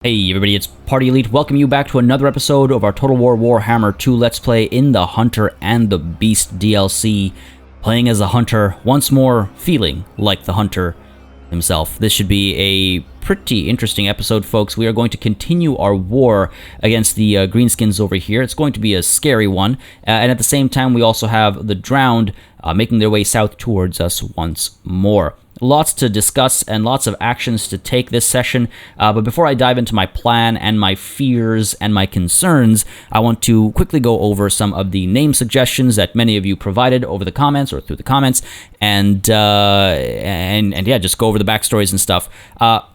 Hey everybody, it's Party Elite. Welcome you back to another episode of our Total War Warhammer 2 Let's Play in the Hunter and the Beast DLC. Playing as the Hunter, once more feeling like the Hunter himself. This should be a pretty interesting episode, folks. We are going to continue our war against the Greenskins over here. It's going to be a scary one. And at the same time, we also have the Drowned making their way south towards us once more. Lots to discuss and lots of actions to take this session, but before I dive into my plan and my fears and my concerns, I want to quickly go over some of the name suggestions that many of you provided over the comments or through the comments, and yeah, just go over the backstories and stuff.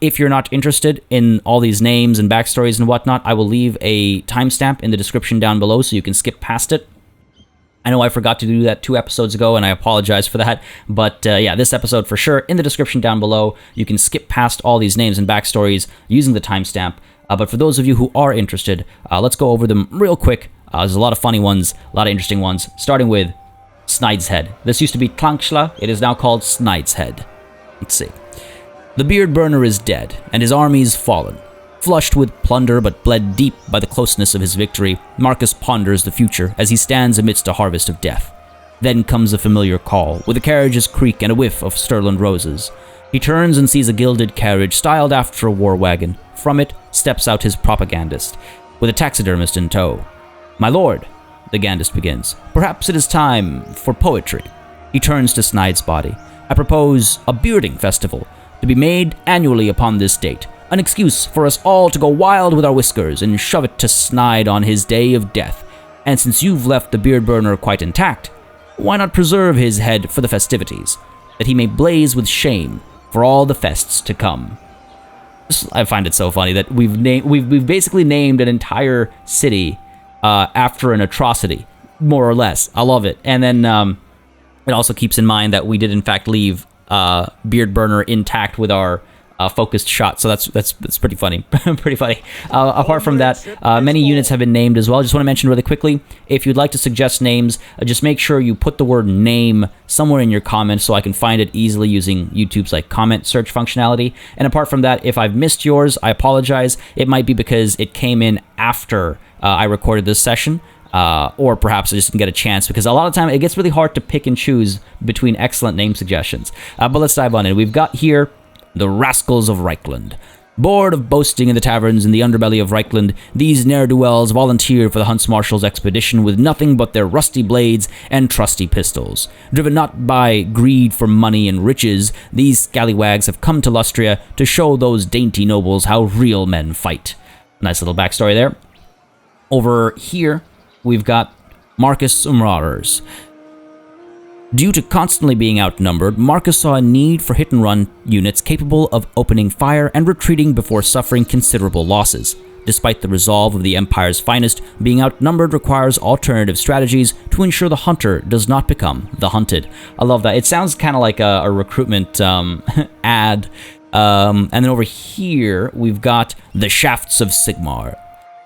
If you're not interested in all these names and backstories and whatnot, I will leave a timestamp in the description down below so you can skip past it. I know I forgot to do that 2 episodes ago, and I apologize for that, but yeah, this episode for sure, in the description down below, you can skip past all these names and backstories using the timestamp, but for those of you who are interested, let's go over them real quick. There's a lot of funny ones, a lot of interesting ones, starting with Snide's Head. This used to be Tlankshla, it is now called Snide's Head. Let's see. The beard burner is dead, and his armies fallen. Flushed with plunder but bled deep by the closeness of his victory, Markus ponders the future as he stands amidst a harvest of death. Then comes a familiar call, with a carriage's creak and a whiff of Stirland roses. He turns and sees a gilded carriage styled after a war wagon. From it steps out his propagandist, with a taxidermist in tow. "My lord," the Gandist begins, "perhaps it is time for poetry." He turns to Snide's body. "I propose a bearding festival, to be made annually upon this date. An excuse for us all to go wild with our whiskers and shove it to Snide on his day of death. And since you've left the beard burner quite intact, why not preserve his head for the festivities, that he may blaze with shame for all the fests to come?" I find it so funny that we've basically named an entire city after an atrocity, more or less. I love it. And then it also keeps in mind that we did in fact leave beard burner intact with our focused shot, so that's pretty funny. Pretty funny. Apart from that, many units have been named as well. I just want to mention really quickly, if you'd like to suggest names, just make sure you put the word name somewhere in your comments so I can find it easily using YouTube's comment search functionality. And apart from that, if I've missed yours, I apologize. It might be because it came in after I recorded this session. Or perhaps I just didn't get a chance, because a lot of time it gets really hard to pick and choose between excellent name suggestions. But let's dive on in. We've got here the Rascals of Reichland. Bored of boasting in the taverns in the underbelly of Reichland, these ne'er-do-wells volunteered for the Hunts Marshal's expedition with nothing but their rusty blades and trusty pistols. Driven not by greed for money and riches, these scallywags have come to Lustria to show those dainty nobles how real men fight. Nice little backstory there. Over here, we've got Markus Marauders. Due to constantly being outnumbered, Markus saw a need for hit-and-run units capable of opening fire and retreating before suffering considerable losses. Despite the resolve of the Empire's finest, being outnumbered requires alternative strategies to ensure the hunter does not become the hunted. I love that. It sounds kind of like a recruitment ad. And then over here, we've got the Shafts of Sigmar.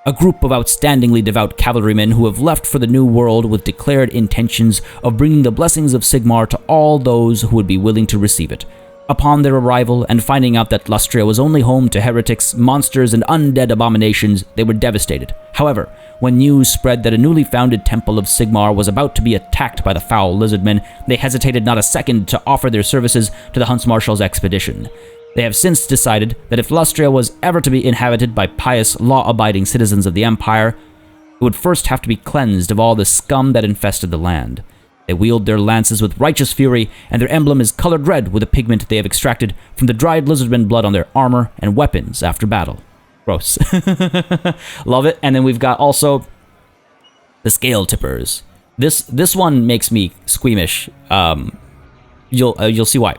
A group of outstandingly devout cavalrymen who have left for the New World with declared intentions of bringing the blessings of Sigmar to all those who would be willing to receive it. Upon their arrival, and finding out that Lustria was only home to heretics, monsters, and undead abominations, they were devastated. However, when news spread that a newly founded temple of Sigmar was about to be attacked by the foul Lizardmen, they hesitated not a second to offer their services to the Hunts Marshal's expedition. They have since decided that if Lustria was ever to be inhabited by pious, law-abiding citizens of the Empire, it would first have to be cleansed of all the scum that infested the land. They wield their lances with righteous fury, and their emblem is colored red with a pigment they have extracted from the dried Lizardman blood on their armor and weapons after battle. Gross. Love it. And then we've got also the Scale Tippers. This one makes me squeamish. You'll see why.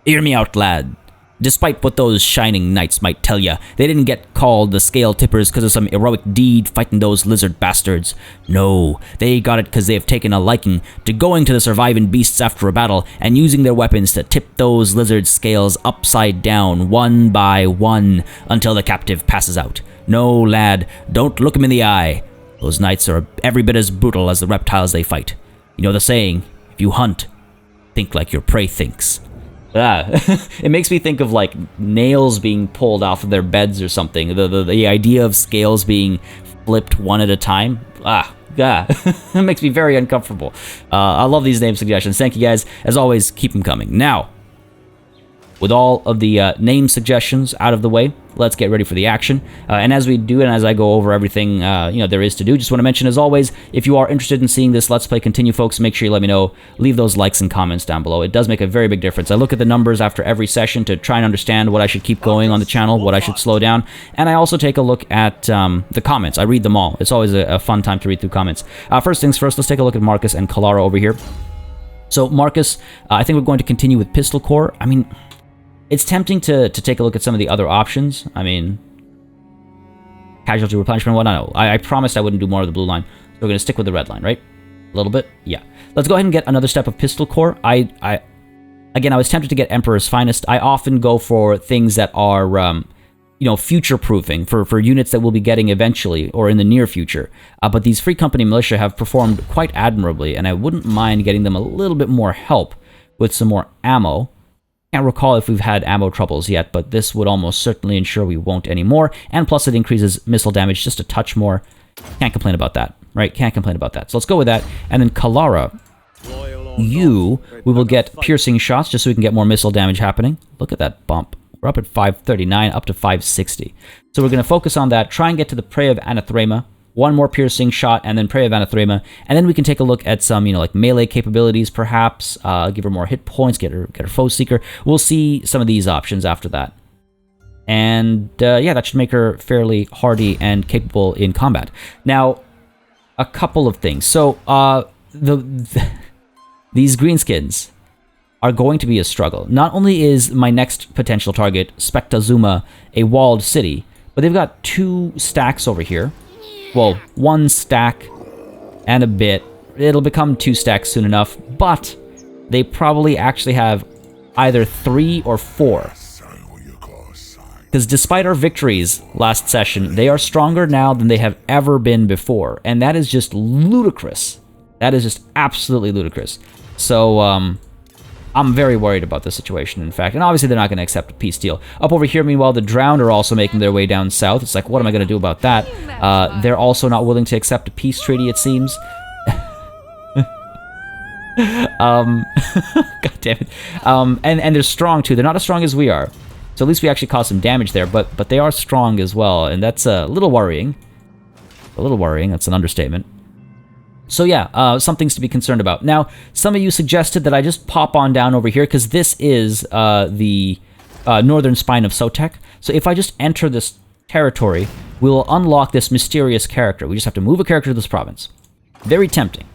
Hear me out, lad. Despite what those shining knights might tell ya, they didn't get called the Scale Tippers because of some heroic deed fighting those lizard bastards. No, they got it because they have taken a liking to going to the surviving beasts after a battle and using their weapons to tip those lizard scales upside down, one by one, until the captive passes out. No, lad, don't look him in the eye. Those knights are every bit as brutal as the reptiles they fight. You know the saying, if you hunt, think like your prey thinks. It makes me think of like nails being pulled off of their beds or something. The idea of scales being flipped one at a time. It makes me very uncomfortable. I love these name suggestions. Thank you guys. As always, keep them coming. Now, with all of the name suggestions out of the way, let's get ready for the action. And as we do, and as I go over everything there is to do, just want to mention, as always, if you are interested in seeing this Let's Play continue, folks, make sure you let me know. Leave those likes and comments down below. It does make a very big difference. I look at the numbers after every session to try and understand what I should keep going on the channel, what I should slow down, and I also take a look at the comments. I read them all. It's always a fun time to read through comments. First things first, let's take a look at Markus and Kalara over here. So Markus, I think we're going to continue with Pistol Core. I mean, it's tempting to take a look at some of the other options. I mean, casualty replenishment, whatnot. I promised I wouldn't do more of the blue line. So we're going to stick with the red line, right? A little bit? Yeah. Let's go ahead and get another step of Pistol Core. Again, I was tempted to get Emperor's Finest. I often go for things that are, future-proofing for units that we'll be getting eventually or in the near future. But these Free Company Militia have performed quite admirably, and I wouldn't mind getting them a little bit more help with some more ammo. Can't recall if we've had ammo troubles yet, but this would almost certainly ensure we won't anymore. And plus it increases missile damage just a touch more. Can't complain about that, right? Can't complain about that. So let's go with that. And then Kalara, we will get piercing shots just so we can get more missile damage happening. Look at that bump. We're up at 539, up to 560. So we're going to focus on that, try and get to the Prey of Anathrema. One more piercing shot, and then Prey of Anathrema, and then we can take a look at some, like melee capabilities, perhaps. Give her more hit points, get her Foe Seeker. We'll see some of these options after that. And yeah, that should make her fairly hardy and capable in combat. Now, a couple of things. So, these greenskins are going to be a struggle. Not only is my next potential target, Spectazuma, a walled city, but they've got 2 stacks over here. Well, 1 stack and a bit. It'll become 2 stacks soon enough, but they probably actually have either 3 or 4. Because despite our victories last session, they are stronger now than they have ever been before, and that is just ludicrous. That is just absolutely ludicrous. So, I'm very worried about this situation, in fact. And obviously, they're not going to accept a peace deal. Up over here, meanwhile, the Drowned are also making their way down south. It's like, what am I going to do about that? They're also not willing to accept a peace treaty, it seems. God damn it. And they're strong, too. They're not as strong as we are. So at least we actually caused some damage there. But they are strong as well. And that's a little worrying. A little worrying. That's an understatement. So yeah, some things to be concerned about. Now, some of you suggested that I just pop on down over here, because this is the northern spine of Sotek. So if I just enter this territory, we'll unlock this mysterious character. We just have to move a character to this province. Very tempting.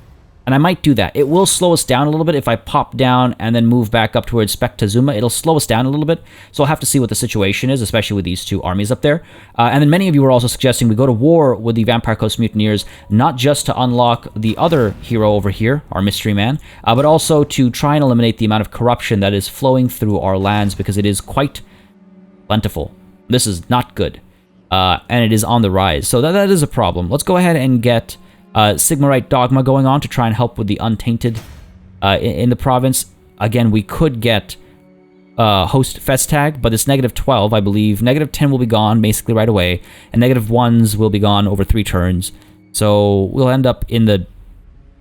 And I might do that. It will slow us down a little bit if I pop down and then move back up towards Spectazuma. It'll slow us down a little bit. So I'll have to see what the situation is, especially with these 2 armies up there. And then many of you were also suggesting we go to war with the Vampire Coast Mutineers, not just to unlock the other hero over here, our Mystery Man, but also to try and eliminate the amount of corruption that is flowing through our lands, because it is quite plentiful. This is not good. And it is on the rise. So that is a problem. Let's go ahead and get Sigmarite Dogma going on to try and help with the Untainted in the province. Again, we could get Host Festag, but it's -12, I believe. -10 will be gone basically right away, and -1s will be gone over 3 turns. So we'll end up in the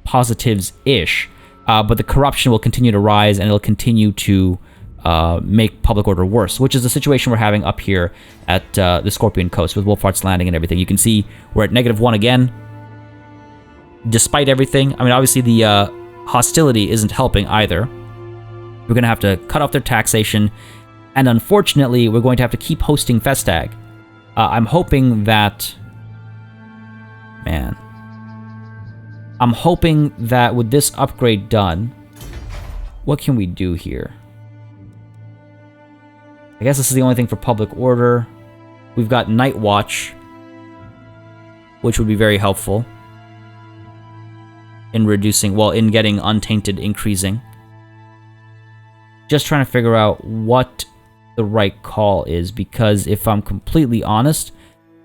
positives-ish, but the corruption will continue to rise, and it'll continue to make public order worse, which is the situation we're having up here at the Scorpion Coast with Wulfhart's Landing and everything. You can see we're at -1 again. Despite everything, I mean, obviously the hostility isn't helping either. We're going to have to cut off their taxation, and unfortunately, we're going to have to keep hosting Festag. I'm hoping that... Man. I'm hoping that with this upgrade done, what can we do here? I guess this is the only thing for public order. We've got Night Watch, which would be very helpful in reducing, well, in getting Untainted increasing. Just trying to figure out what the right call is, because if I'm completely honest,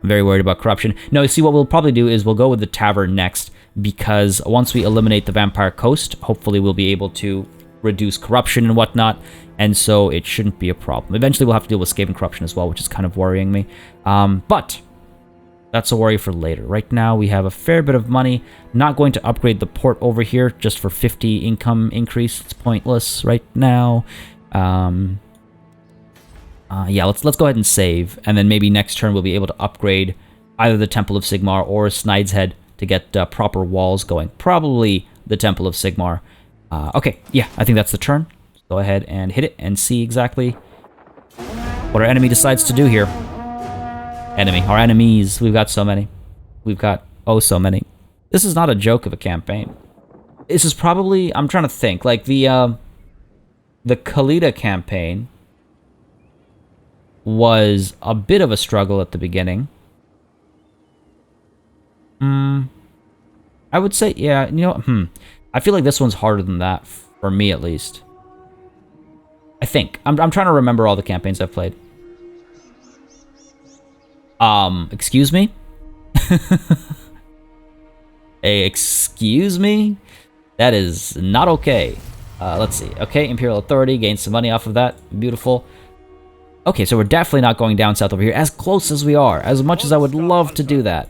I'm very worried about corruption. No, you see, what we'll probably do is we'll go with the Tavern next, because once we eliminate the Vampire Coast, hopefully we'll be able to reduce corruption and whatnot, and so it shouldn't be a problem. Eventually we'll have to deal with Skaven corruption as well, which is kind of worrying me. But that's a worry for later. Right now we have a fair bit of money. Not going to upgrade the port over here just for 50 income increase. It's pointless right now. Yeah, let's go ahead and save, and then maybe next turn we'll be able to upgrade either the Temple of Sigmar or Snide's Head to get proper walls going. Probably the Temple of Sigmar. Okay, yeah, I think that's the turn. Let's go ahead and hit it and see exactly what our enemy decides to do here. Our enemies. We've got so many. We've got, oh, so many. This is not a joke of a campaign. This is probably, I'm trying to think, like the Kalita campaign was a bit of a struggle at the beginning. I would say, yeah, you know, I feel like this one's harder than that, for me at least. I think. I'm trying to remember all the campaigns I've played. Excuse me? Hey, excuse me? That is not okay. Let's see. Okay, Imperial Authority, gain some money off of that. Beautiful. Okay, so we're definitely not going down south over here, as close as we are, as much as I would love to do that.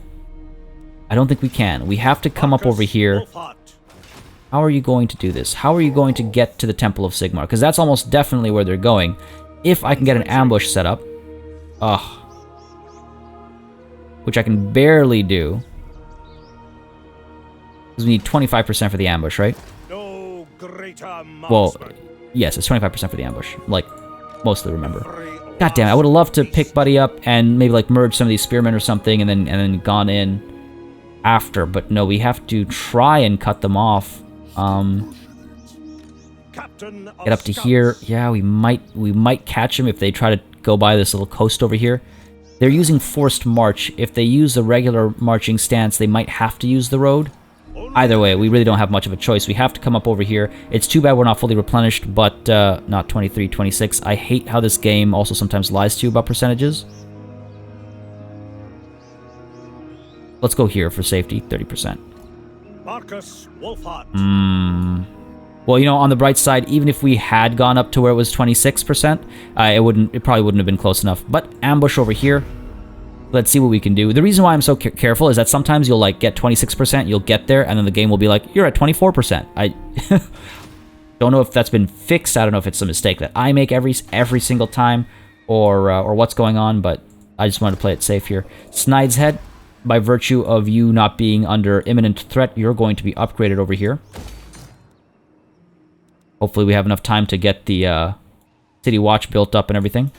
I don't think we can. We have to come up over here. How are you going to do this? How are you going to get to the Temple of Sigmar? Because that's almost definitely where they're going. If I can get an ambush set up. Ugh. Which I can barely do. Because we need 25% for the ambush, right? Well, yes, it's 25% for the ambush. Like, mostly remember. God damn it, I would have loved to pick Buddy up and maybe like merge some of these spearmen or something and then gone in after, but no, we have to try and cut them off. Get up to here. Yeah, we might catch them if they try to go by this little coast over here. They're using forced march. If they use a regular marching stance, they might have to use the road. Either way, we really don't have much of a choice. We have to come up over here. It's too bad we're not fully replenished, but not 23, 26. I hate how this game also sometimes lies to you about percentages. Let's go here for safety, 30%. Markus Wulfhart. Well, you know, on the bright side, even if we had gone up to where it was 26%, it probably wouldn't have been close enough. But ambush over here. Let's see what we can do. The reason why I'm so careful is that sometimes you'll like get 26%, you'll get there, and then the game will be like, you're at 24%. I don't know if that's been fixed. I don't know if it's a mistake that I make every single time, or what's going on, but I just wanted to play it safe here. Snide's Head, by virtue of you not being under imminent threat, you're going to be upgraded over here. Hopefully we have enough time to get the City Watch built up and everything.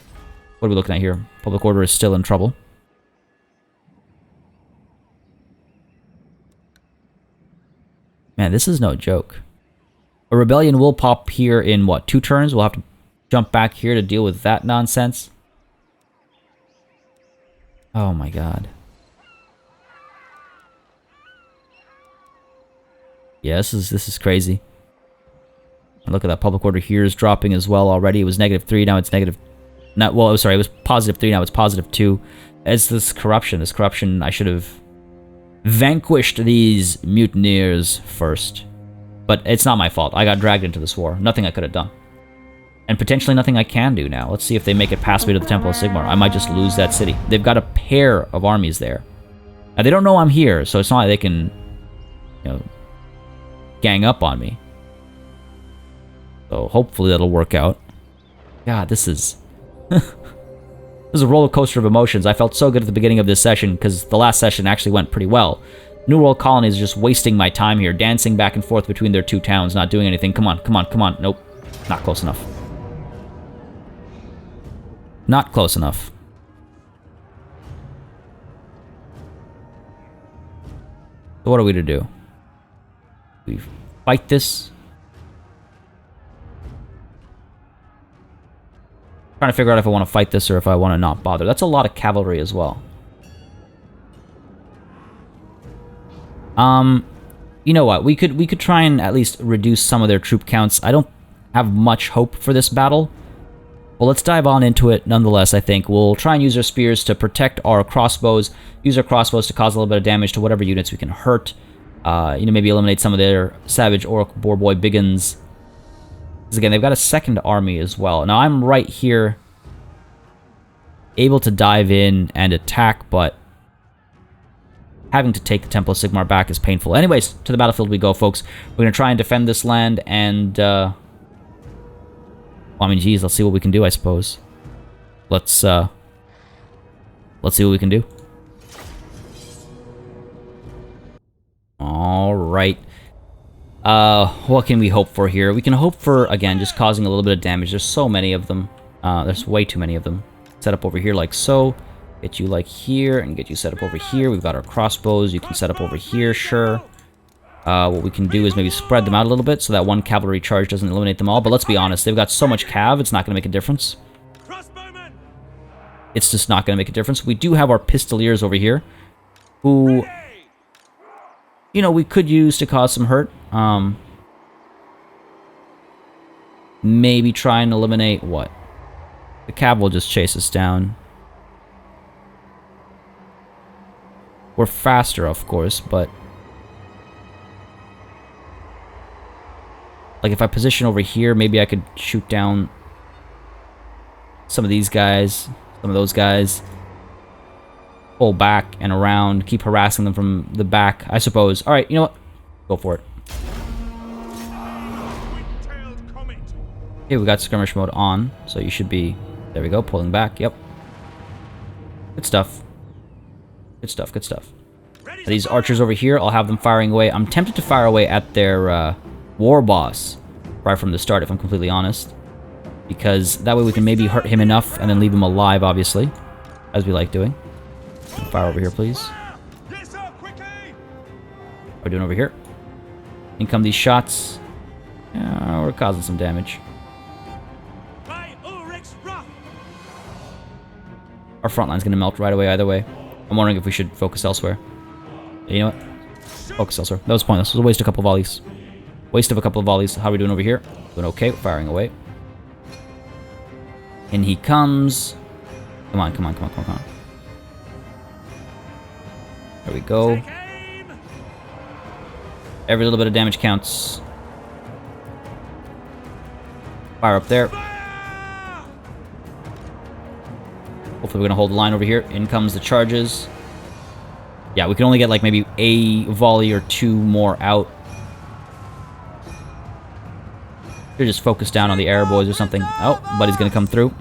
What are we looking at here? Public order is still in trouble. Man, this is no joke. A rebellion will pop here in, what, 2 turns? We'll have to jump back here to deal with that nonsense. Oh my god. Yeah, this is crazy. And look at that, public order here is dropping as well already. It was -3, now it's negative... Not, well, sorry, it was +3, now it's +2. As this corruption, I should have vanquished these mutineers first. But it's not my fault. I got dragged into this war. Nothing I could have done. And potentially nothing I can do now. Let's see if they make it past me to the Temple of Sigmar. I might just lose that city. They've got a pair of armies there. Now, they don't know I'm here, so it's not like they can, you know, gang up on me. So hopefully that'll work out. God, this is... This is a roller coaster of emotions. I felt so good at the beginning of this session because the last session actually went pretty well. New World Colonies is just wasting my time here, dancing back and forth between their 2 towns, not doing anything. Come on, come on, come on. Nope. Not close enough. Not close enough. So what are we to do? We fight this? Trying to figure out if I want to fight this or if I want to not bother. That's a lot of cavalry as well. You know what? We could try and at least reduce some of their troop counts. I don't have much hope for this battle. Well, let's dive on into it nonetheless, I think. We'll try and use our spears to protect our crossbows. Use our crossbows to cause a little bit of damage to whatever units we can hurt. You know, maybe eliminate some of their savage orc boar boy biggins. Because again, they've got a second army as well. Now I'm right here, able to dive in and attack, but having to take the Temple of Sigmar back is painful. Anyways, to the battlefield we go, folks. We're going to try and defend this land, and, well, I mean, geez, let's see what we can do, I suppose. Let's see what we can do. Alright. What can we hope for here? We can hope for, again, just causing a little bit of damage. There's so many of them. There's way too many of them. Set up over here like so. Get you like here, and get you set up over here. We've got our crossbows. You can set up over here, sure. What we can do is maybe spread them out a little bit so that one cavalry charge doesn't eliminate them all. But let's be honest, they've got so much cav, it's not going to make a difference. It's just not going to make a difference. We do have our pistoliers over here, who, you know, we could use to cause some hurt. Maybe try and eliminate what? The cav will just chase us down. We're faster, of course, but like if I position over here, maybe I could shoot down some of these guys, some of those guys. Pull back and around, keep harassing them from the back, I suppose. Alright, you know what? Go for it. Okay, we got skirmish mode on, so you should be... There we go, pulling back, yep. Good stuff. Good stuff, good stuff. These archers over here, I'll have them firing away. I'm tempted to fire away at their war boss right from the start, if I'm completely honest. Because that way we can maybe hurt him enough and then leave him alive, obviously. As we like doing. Fire over here, please. What are we doing over here? In come these shots. Yeah, we're causing some damage. Our front line's gonna melt right away either way. I'm wondering if we should focus elsewhere. You know what? Focus elsewhere. That was pointless. It was a waste of a couple of volleys. Waste of a couple of volleys. How are we doing over here? Doing okay. Firing away. In he comes. Come on, come on, come on, come on, come on. There we go. Every little bit of damage counts. Fire up there. Hopefully we're going to hold the line over here. In comes the charges. Yeah, we can only get like maybe a volley or two more out. Should just focus down on the air boys or something. Oh, buddy's going to come through.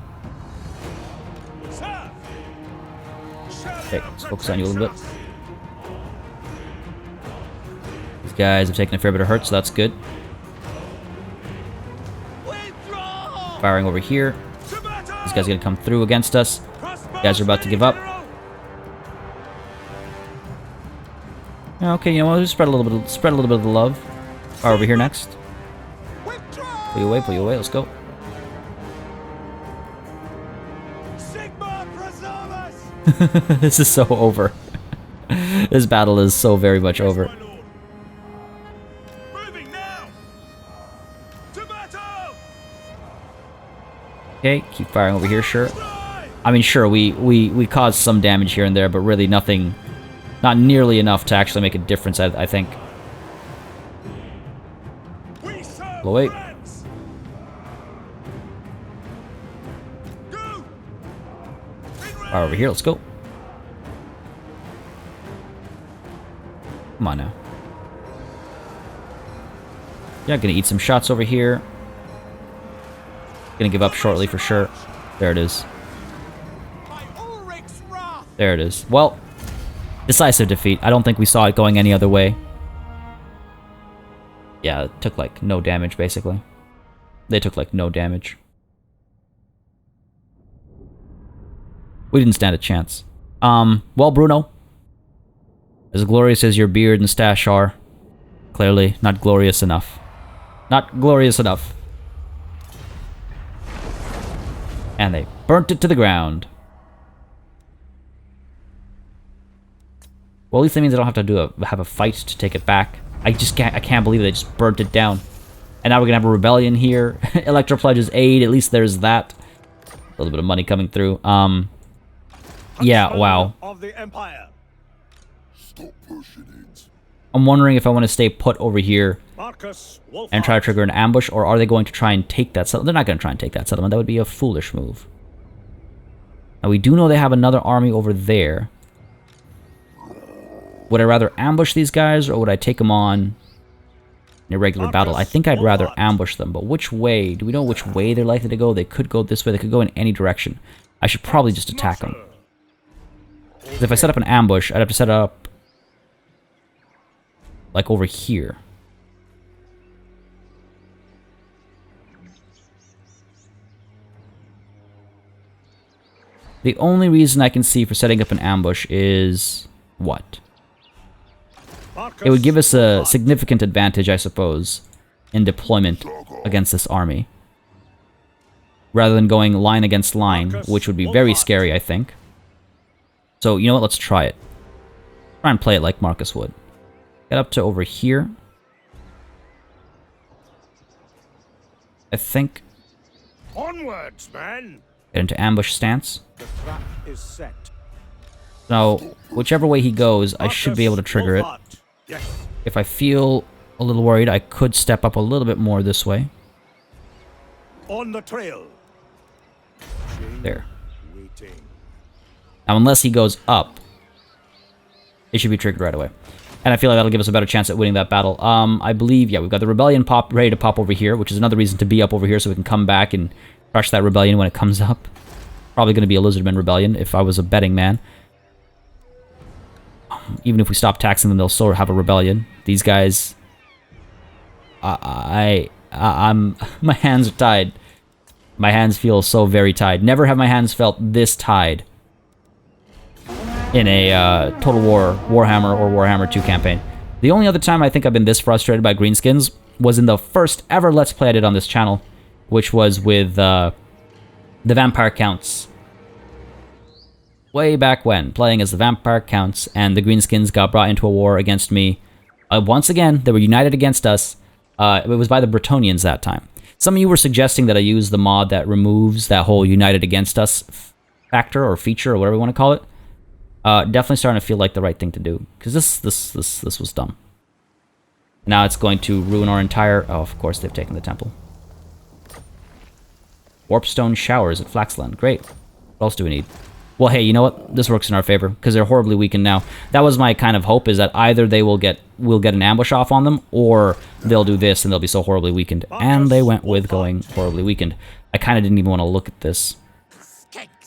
Okay, let's focus on you a little bit. These guys have taken a fair bit of hurt, so that's good. Firing over here. These guys are going to come through against us. You guys are about to give up. Okay, you know what? Just spread a little bit of the love. Fire over here next. Pull you away, let's go. This is so over. This battle is so very much over. Okay, keep firing over here, sure. I mean, sure, we caused some damage here and there, but really nothing, not nearly enough to actually make a difference, I think. Pull away. Fire over here, let's go. Come on now. Yeah, gonna eat some shots over here. Gonna give up shortly for sure. There it is. There it is. Well, decisive defeat. I don't think we saw it going any other way. Yeah, it took like no damage, basically. They took like no damage. We didn't stand a chance. Well, Bruno, as glorious as your beard and stash are, clearly not glorious enough. Not glorious enough. And they burnt it to the ground. Well, at least that means I don't have to have a fight to take it back. I can't believe they just burnt it down. And now we're gonna have a rebellion here. Electro pledges aid. At least there's that. A little bit of money coming through. Yeah, wow. Of the Empire. Stop pushing it. I'm wondering if I want to stay put over here Markus Wulfhart. and try to trigger an ambush, or are they going to try and take that settlement? They're not going to try and take that settlement. That would be a foolish move. Now, we do know they have another army over there. Would I rather ambush these guys, or would I take them on in a regular battle? I think I'd rather ambush them, but which way? Do we know which way they're likely to go? They could go this way. They could go in any direction. I should probably just attack them. Because if I set up an ambush, I'd have to set up like over here. The only reason I can see for setting up an ambush is what? It would give us a significant advantage, I suppose, in deployment against this army. Rather than going line against line, which would be very scary, I think. So, you know what? Let's try it. Try and play it like Markus would. Get up to over here. I think. Onwards, man. Get into ambush stance. The trap is set. So, whichever way he goes, I should be able to trigger it. Yes. If I feel a little worried, I could step up a little bit more this way. On the trail. There. Waiting. Now, unless he goes up, it should be triggered right away. And I feel like that'll give us a better chance at winning that battle. I believe, yeah, we've got the rebellion ready to pop over here, which is another reason to be up over here so we can come back and crush that rebellion when it comes up. Probably going to be a Lizardmen rebellion if I was a betting man. Even if we stop taxing them, they'll still have a rebellion. These guys... I'm... My hands are tied. My hands feel so very tied. Never have my hands felt this tied in a Total War, Warhammer, or Warhammer 2 campaign. The only other time I think I've been this frustrated by greenskins was in the first ever Let's Play I did on this channel, which was with the Vampire Counts. Way back when, playing as the Vampire Counts, and the greenskins got brought into a war against me. Once again, they were united against us. It was by the Bretonnians that time. Some of you were suggesting that I use the mod that removes that whole united against us factor or feature or whatever you want to call it. Definitely starting to feel like the right thing to do, because this was dumb. Now it's going to ruin our entire... Oh, of course they've taken the temple. Warpstone showers at Flaxland. Great. What else do we need? Well, hey, you know what? This works in our favor, because they're horribly weakened now. That was my kind of hope, is that either we'll get an ambush off on them, or they'll do this and they'll be so horribly weakened. And they went with going horribly weakened. I kind of didn't even want to look at this.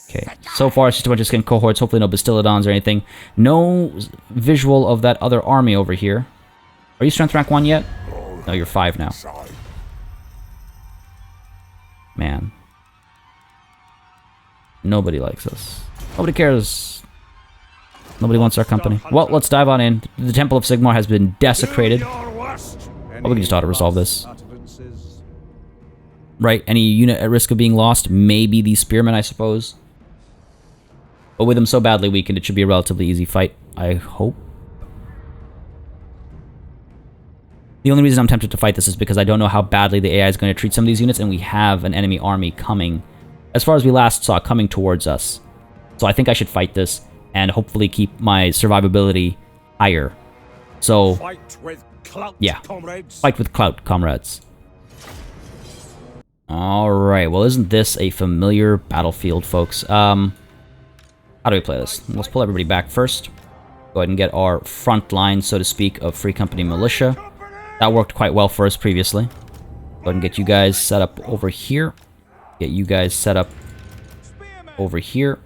Okay, so far it's just a bunch of skin cohorts, hopefully no Bastiladons or anything. No visual of that other army over here. Are you strength rank 1 yet? No, you're 5 now. Man. Nobody likes us. Nobody cares. Nobody wants our company. Well, let's dive on in. The Temple of Sigmar has been desecrated. Oh, we can just auto-resolve this. Right, any unit at risk of being lost? Maybe these spearmen, I suppose. But with them so badly weakened, it should be a relatively easy fight, I hope. The only reason I'm tempted to fight this is because I don't know how badly the AI is going to treat some of these units, and we have an enemy army coming, as far as we last saw, coming towards us. So I think I should fight this, and hopefully keep my survivability higher. So, Fight with clout, yeah, comrades. Fight with clout, comrades. Alright, well isn't this a familiar battlefield, folks? How do we play this? Let's pull everybody back first. Go ahead and get our front line, so to speak, of Free Company Militia. That worked quite well for us previously. Go ahead and get you guys set up over here. Get you guys set up over here.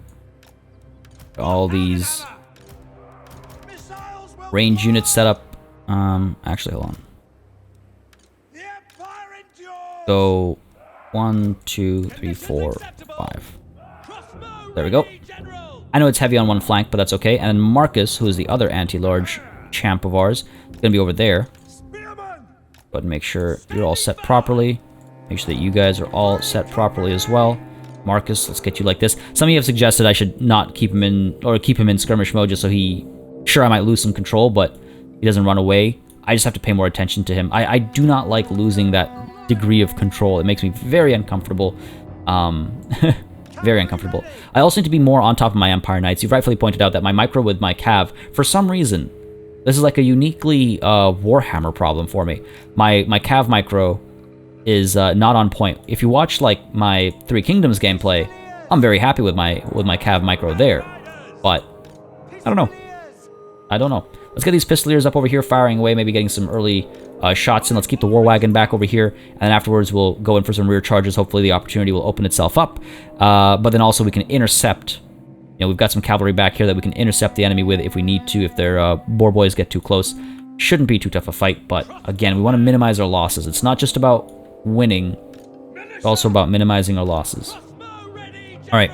All these range units set up. Actually, hold on. Go 1, 2, 3, 4, 5. There we go. I know it's heavy on one flank, but that's okay. And then Markus, who is the other anti-large champ of ours, is going to be over there. But make sure you're all set properly. Make sure that you guys are all set properly as well. Markus, let's get you like this. Some of you have suggested I should not keep him in, or keep him in skirmish mode just so he... Sure, I might lose some control, but he doesn't run away. I just have to pay more attention to him. I do not like losing that degree of control. It makes me very uncomfortable. Very uncomfortable. I also need to be more on top of my Empire Knights. You've rightfully pointed out that my micro with my Cav, for some reason, This is like a uniquely Warhammer problem for me. My Cav micro is not on point. If you watch like my Three Kingdoms gameplay, I'm very happy with my Cav micro there. But I don't know. I don't know. Let's get these pistoliers up over here firing away, maybe getting some early shots in. Let's keep the war wagon back over here, and then afterwards we'll go in for some rear charges. Hopefully the opportunity will open itself up. But then also we can intercept. You know, we've got some cavalry back here that we can intercept the enemy with if we need to, if their boar boys get too close. Shouldn't be too tough a fight, but again, we want to minimize our losses. It's not just about winning, it's also about minimizing our losses. Alright.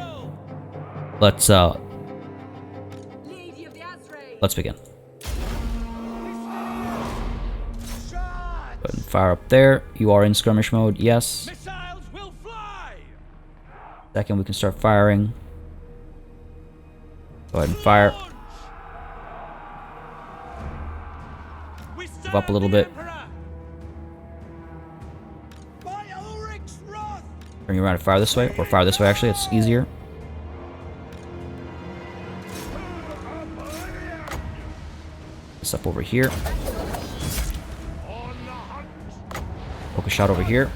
Let's begin. Go ahead and fire up there. You are in skirmish mode, yes. Second, we can start firing. Go ahead and fire. Move up a little bit. Turn you around and fire this way, or fire this way actually, it's easier. This up over here. Focus shot over here.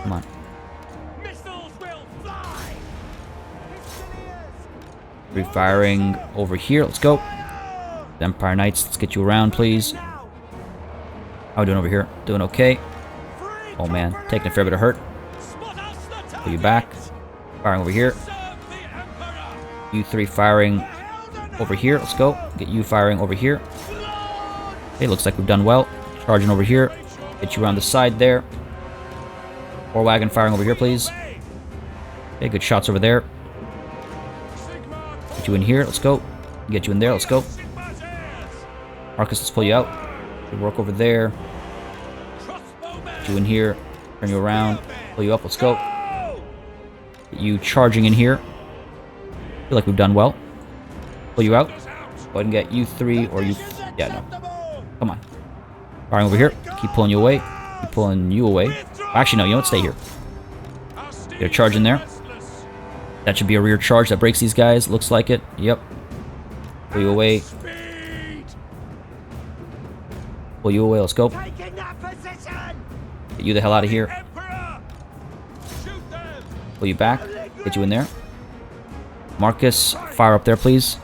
Come on. Refiring over here. Let's go. Empire Knights, let's get you around, please. How are we doing over here? Doing okay. Oh man, taking a fair bit of hurt. Pull you back. Firing over here. You three firing over here. Let's go. Get you firing over here. Okay, looks like we've done well. Charging over here. Get you around the side there. War wagon firing over here, please. Okay, good shots over there. Get you in here. Let's go. Get you in there. Let's go. Markus, let's pull you out. Good work over there. Get you in here. Turn you around. Pull you up. Let's go. Get you charging in here. Feel like we've done well. Pull you out. Go ahead and get you three or you... Yeah, no. Come on. Firing over here. Keep pulling you away. Keep pulling you away. Actually, no. You know what? Stay here. Get a charge in there. That should be a rear charge that breaks these guys. Looks like it. Yep. Pull you away. Pull you away. Let's go. Get you the hell out of here. Pull you back. Get you in there. Markus, fire up there, please.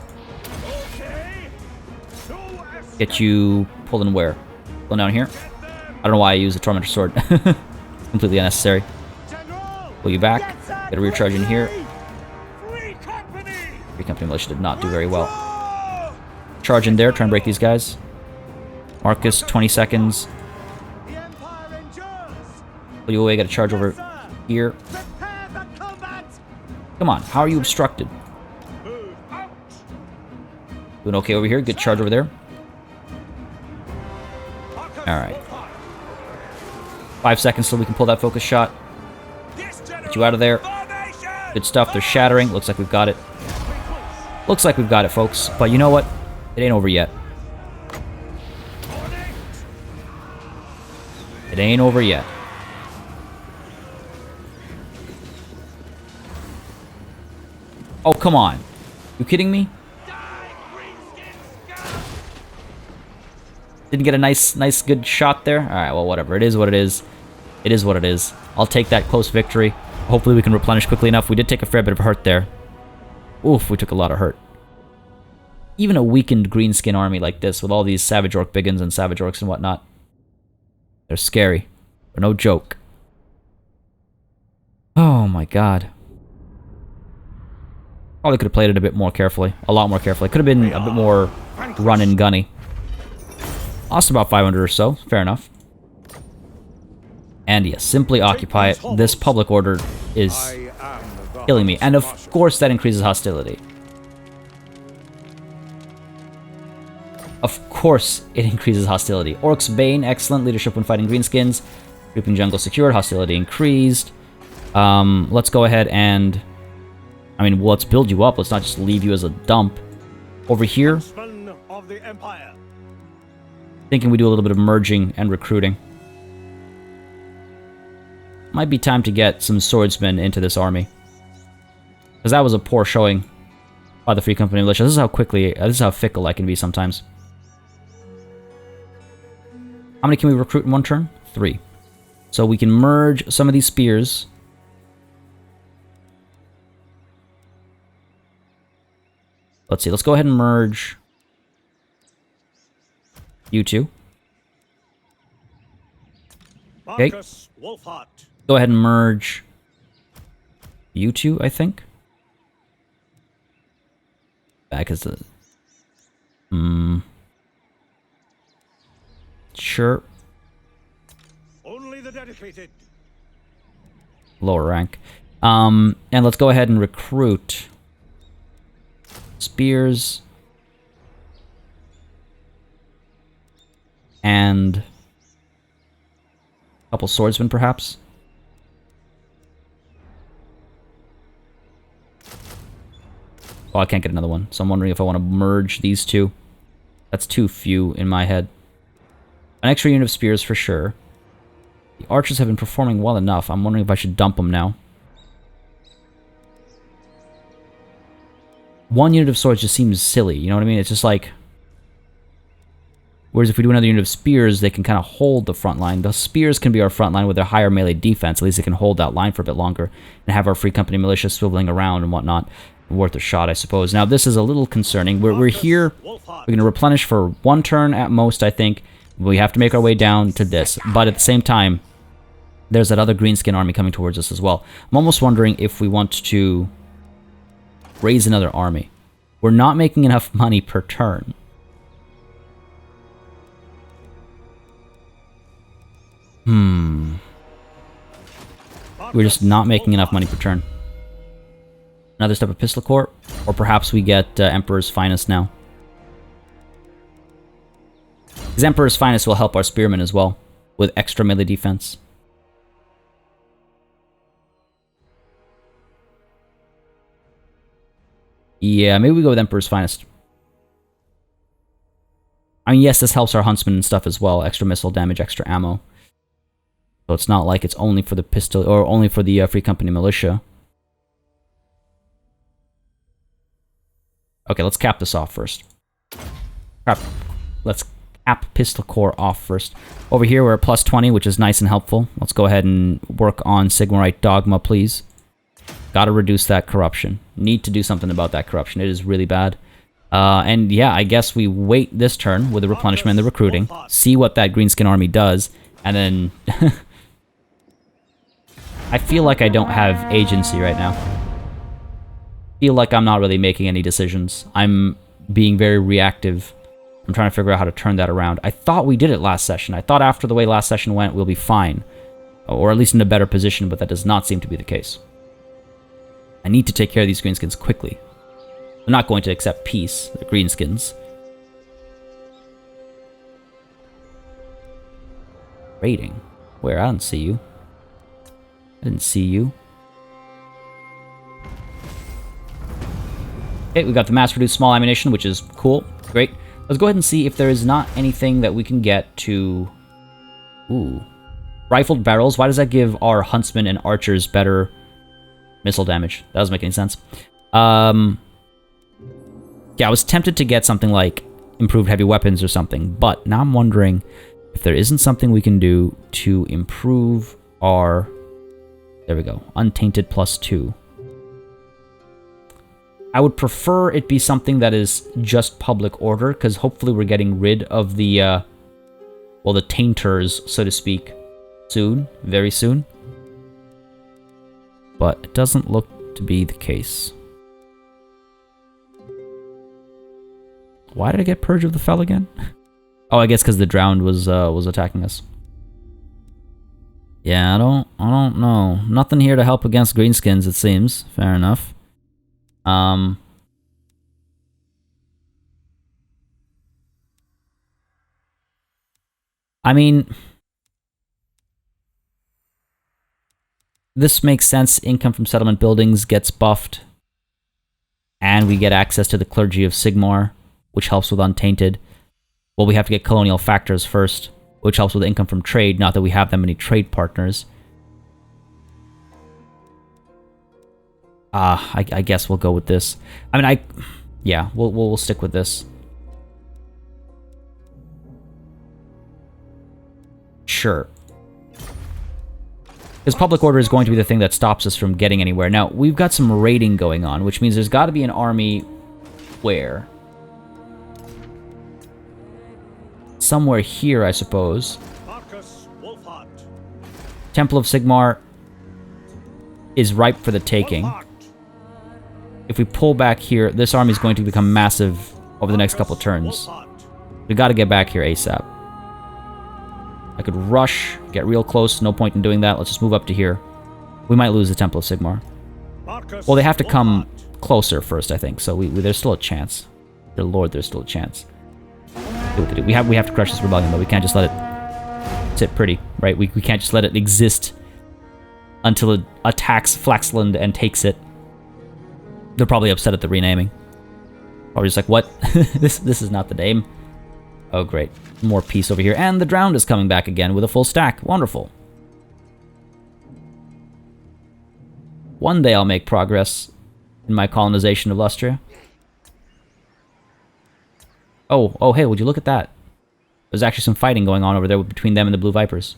Get you pulled in where? Pull down here. I don't know why I use the Tormentor Sword. Completely unnecessary. Pull you back. Get a rear charge in here. Free Company Militia did not do very well. Charge in there, try and break these guys. Markus, 20 seconds. Pull you away, get a charge over here. Come on, how are you obstructed? Doing okay over here, good charge over there. Alright. 5 seconds till we can pull that focus shot. Get you out of there. Good stuff, they're shattering. Looks like we've got it. Looks like we've got it, folks. But you know what? It ain't over yet. It ain't over yet. Oh, come on. You kidding me? Didn't get a nice good shot there? Alright, well, whatever. It is what it is. It is what it is. I'll take that close victory. Hopefully we can replenish quickly enough. We did take a fair bit of hurt there. Oof, we took a lot of hurt. Even a weakened greenskin army like this, with all these Savage Orc Biggins and Savage Orcs and whatnot, they're scary. They're no joke. Oh my god. Probably could have played it a bit more carefully. A lot more carefully. Could have been a bit more run and gunny. Lost about 500 or so. Fair enough. And yes, simply occupy it. This public order is killing me. And of course that increases hostility. Of course it increases hostility. Orcs Bane, excellent. Leadership when fighting greenskins. Creeping jungle secured. Hostility increased. Let's go ahead and... I mean, let's build you up. Let's not just leave you as a dump. Over here... thinking we do a little bit of merging and recruiting. Might be time to get some swordsmen into this army. Because that was a poor showing by the Free Company Militia. This is how fickle I can be sometimes. How many can we recruit in one turn? 3. So we can merge some of these spears. Let's see, let's go ahead and merge you two. Okay. Markus Wulfhart. Go ahead and merge you two, I think. Back as the... Sure. Only the dedicated. Lower rank. And let's go ahead and recruit spears and a couple swordsmen, perhaps. Oh, I can't get another one, so I'm wondering if I want to merge these two. That's too few in my head. An extra unit of spears for sure. The archers have been performing well enough. I'm wondering if I should dump them now. 1 unit of swords just seems silly, you know what I mean? It's just like... Whereas if we do another unit of spears, they can kind of hold the front line. The spears can be our front line with their higher melee defense. At least they can hold that line for a bit longer and have our Free Company Militia swiveling around and whatnot. Worth a shot, I suppose. Now, this is a little concerning. We're here. We're going to replenish for 1 turn at most, I think. We have to make our way down to this. But at the same time, there's that other greenskin army coming towards us as well. I'm almost wondering if we want to raise another army. We're not making enough money per turn. We're just not making enough money per turn. Another step of Pistol Corps, or perhaps we get Emperor's Finest now. Because Emperor's Finest will help our Spearmen as well, with extra melee defense. Yeah, maybe we go with Emperor's Finest. I mean, yes, this helps our Huntsmen and stuff as well. Extra missile damage, extra ammo. So it's not like it's only for the pistol, or only for the Free Company Militia. Okay, let's cap this off first. Let's cap Pistol Corps off first. Over here, we're at plus 20, which is nice and helpful. Let's go ahead and work on Sigmarite Dogma, please. Gotta reduce that corruption. Need to do something about that corruption. It is really bad. And yeah, I guess we wait this turn with the replenishment and the recruiting. See what that Greenskin army does. And then... I feel like I don't have agency right now. Feel like I'm not really making any decisions. I'm being very reactive. I'm trying to figure out how to turn that around. I thought we did it last session. I thought after the way last session went, we'll be fine. Or at least in a better position, but that does not seem to be the case. I need to take care of these greenskins quickly. They're not going to accept peace, the greenskins. Raiding. Where? I don't see you. I didn't see you. Okay, we got the mass-produced small ammunition, which is cool. Great. Let's go ahead and see if there is not anything that we can get to... Ooh. Rifled barrels. Why does that give our huntsmen and archers better missile damage? That doesn't make any sense. Yeah, I was tempted to get something like improved heavy weapons or something, but now I'm wondering if there isn't something we can do to improve our... There we go. Untainted +2. I would prefer it be something that is just public order, because hopefully we're getting rid of the, well, the tainters, so to speak, soon. Very soon. But it doesn't look to be the case. Why did I get Purge of the Fell again? Oh, I guess because the Drowned was attacking us. Yeah, I don't know. Nothing here to help against greenskins, it seems. Fair enough. I mean, this makes sense. Income from settlement buildings gets buffed. And we get access to the Clergy of Sigmar, which helps with Untainted. Well, we have to get colonial factors first, which helps with income from trade, not that we have that many trade partners. I guess we'll go with this. I mean, yeah, we'll stick with this. Sure. Because public order is going to be the thing that stops us from getting anywhere. Now, we've got some raiding going on, which means there's got to be an army where? Somewhere here, I suppose. Markus Wulfhart. Temple of Sigmar is ripe for the taking. Wulfhart. If we pull back here, this army is going to become massive over the next couple turns. Wulfhart. We got to get back here ASAP. I could rush, get real close, no point in doing that. Let's just move up to here. We might lose the Temple of Sigmar. Markus Well, they have to come Wulfhart. closer first, I think, so there's still a chance. Dear Lord, there's still a chance. Do what they do. We have to crush this rebellion, though. We can't just let it sit pretty, right? We can't just let it exist until it attacks Flaxland and takes it. They're probably upset at the renaming. Probably just like, what? this is not the name. Oh, great. More peace over here. And the Drowned is coming back again with a full stack. Wonderful. One day I'll make progress in my colonization of Lustria. Oh, hey, would you look at that? There's actually some fighting going on over there between them and the Blue Vipers.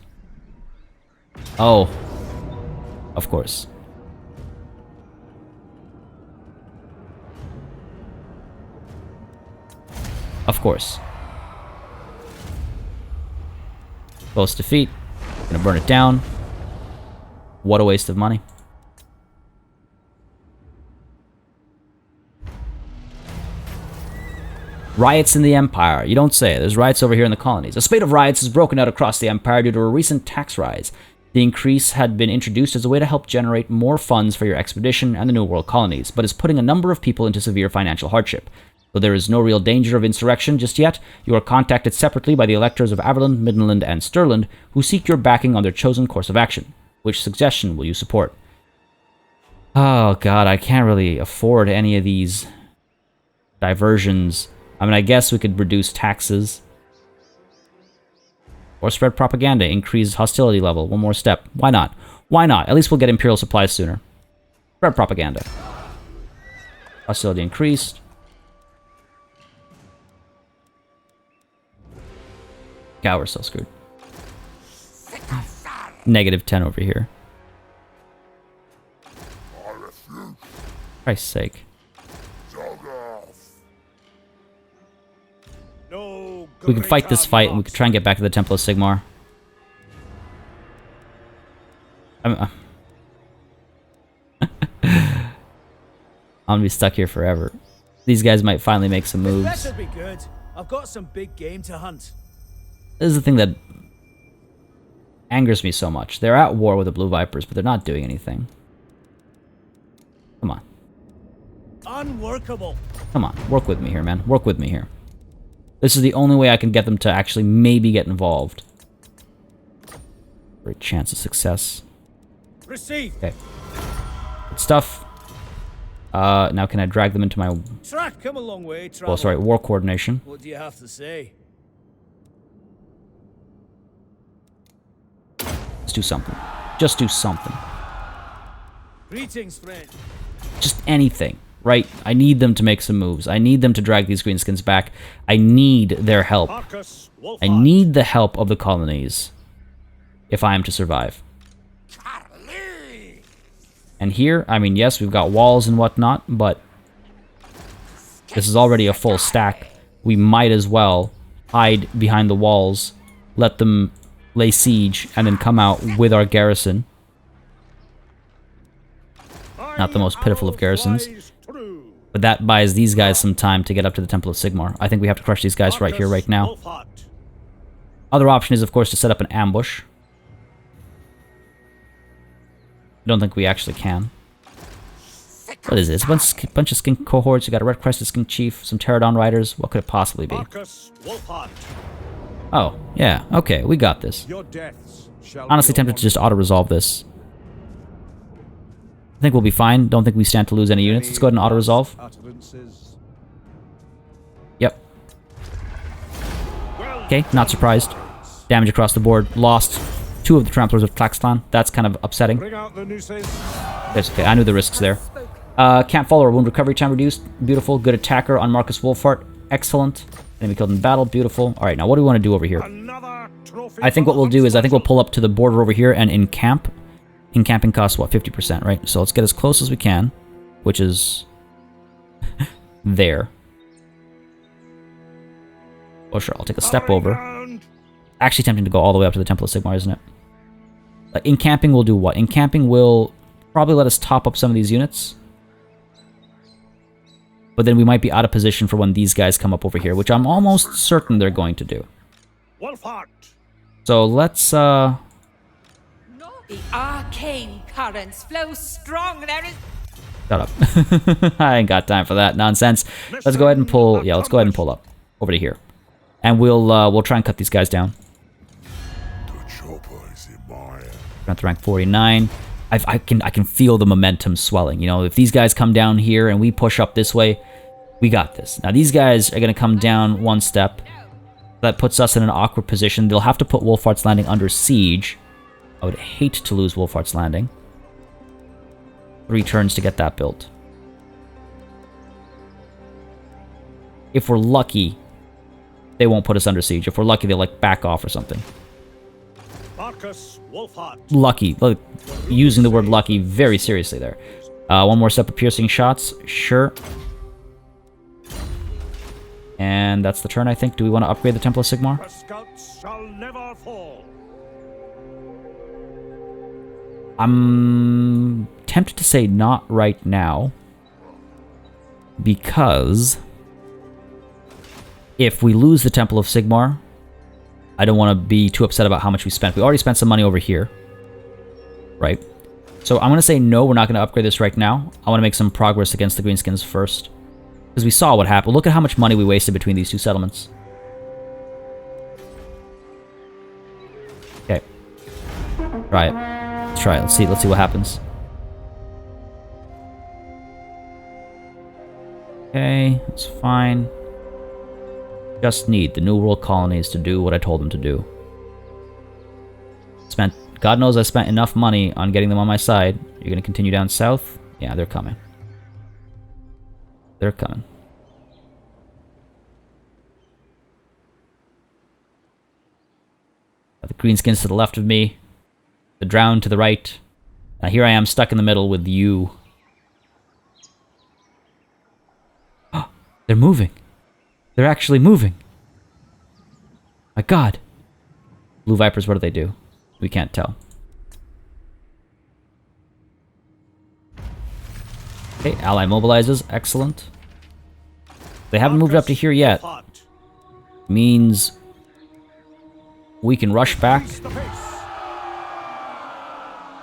Oh. Of course. Of course. Close defeat. Gonna burn it down. What a waste of money. Riots in the Empire. You don't say. There's riots over here in the colonies. A spate of riots has broken out across the Empire due to a recent tax rise. The increase had been introduced as a way to help generate more funds for your expedition and the New World colonies, but is putting a number of people into severe financial hardship. Though there is no real danger of insurrection just yet, you are contacted separately by the electors of Averland, Midland, and Stirland, who seek your backing on their chosen course of action. Which suggestion will you support? Oh god, I can't really afford any of these diversions. I mean, I guess we could reduce taxes. Or spread propaganda, increase hostility level. One more step. Why not? Why not? At least we'll get Imperial supplies sooner. Spread propaganda. Hostility increased. God, we're so screwed. -10 over here. For Christ's sake. No We could fight this fight and we could try and get back to the Temple of Sigmar. I'm gonna be stuck here forever. These guys might finally make some moves. Better be good. I've got some big game to hunt. This is the thing that angers me so much. They're at war with the Blue Vipers, but they're not doing anything. Come on. Unworkable. Come on. Work with me here, man. Work with me here. This is the only way I can get them to actually maybe get involved. Great chance of success. Receive. Okay. Good stuff. Now can I drag them into my... Track come a long way. Travel. Oh, sorry. War coordination. What do you have to say? Let's do something. Just do something. Greetings, friend. Just anything, right? I need them to make some moves. I need them to drag these greenskins back. I need their help. Markus Wulfhart. I need the help of the colonies if I am to survive. And here, I mean, yes, we've got walls and whatnot, but this is already a full stack. We might as well hide behind the walls, let them lay siege, and then come out with our garrison. Not the most pitiful of garrisons. But that buys these guys some time to get up to the Temple of Sigmar. I think we have to crush these guys right here, right now. Other option is, of course, to set up an ambush. I don't think we actually can. What is this? A bunch of skink cohorts. You got a red-crested skink chief, some pterodon riders. What could it possibly be? Markus Wulfhart. Oh, yeah. Okay, we got this. Your deaths shall Honestly be tempted to just auto-resolve this. I think we'll be fine. Don't think we stand to lose any units. Let's go ahead and auto-resolve. utterances. Yep. Okay, not surprised. Damage across the board. Lost 2 of the Tramplers of Tlaxclan. That's kind of upsetting. Bring out the nooses. That's okay. I knew the risks there. Can't follow or wound recovery time reduced. Beautiful. Good attacker on Markus Wulfhart. Excellent. Enemy killed in battle. Beautiful. Alright, now what do we want to do over here? I think what we'll do is I think we'll pull up to the border over here and encamp. Encamping costs, what, 50%, right? So let's get as close as we can, which is there. Oh, sure, I'll take a step over. Actually tempting to go all the way up to the Temple of Sigmar, isn't it? Encamping will do what? Encamping will probably let us top up some of these units. But then we might be out of position for when these guys come up over here, which I'm almost certain they're going to do. Wulfhart. So let's, The arcane currents flow strong. There is... Shut up. I ain't got time for that nonsense. Let's go ahead and pull... Yeah, let's go ahead and pull up. Over to here. And we'll try and cut these guys down. At the rank 49. I can feel the momentum swelling. You know, if these guys come down here and we push up this way, we got this. Now, these guys are going to come down one step. That puts us in an awkward position. They'll have to put Wulfhart's Landing under siege. I would hate to lose Wulfhart's Landing. 3 turns to get that built. If we're lucky, they won't put us under siege. If we're lucky, they'll, like, back off or something. Markus Wulfhart. Lucky. Look, using the word lucky very seriously there. One more step of piercing shots. Sure. And that's the turn, I think. Do we want to upgrade the Temple of Sigmar? The scouts shall never fall. I'm tempted to say not right now. Because if we lose the Temple of Sigmar, I don't want to be too upset about how much we spent. We already spent some money over here. Right? So I'm going to say no, we're not going to upgrade this right now. I want to make some progress against the Greenskins first. Because we saw what happened. Look at how much money we wasted between these two settlements. Okay. Try it. Let's try it. Let's see what happens. Okay, that's fine. Just need the New World colonies to do what I told them to do. God knows I spent enough money on getting them on my side. You're going to continue down south? Yeah, they're coming. They're coming. The Greenskins to the left of me. The Drowned to the right. Now here I am stuck in the middle with you. They're moving. They're actually moving. My god. Blue Vipers, what do they do? We can't tell. Okay, ally mobilizes. Excellent. They haven't moved up to here yet. Means we can rush back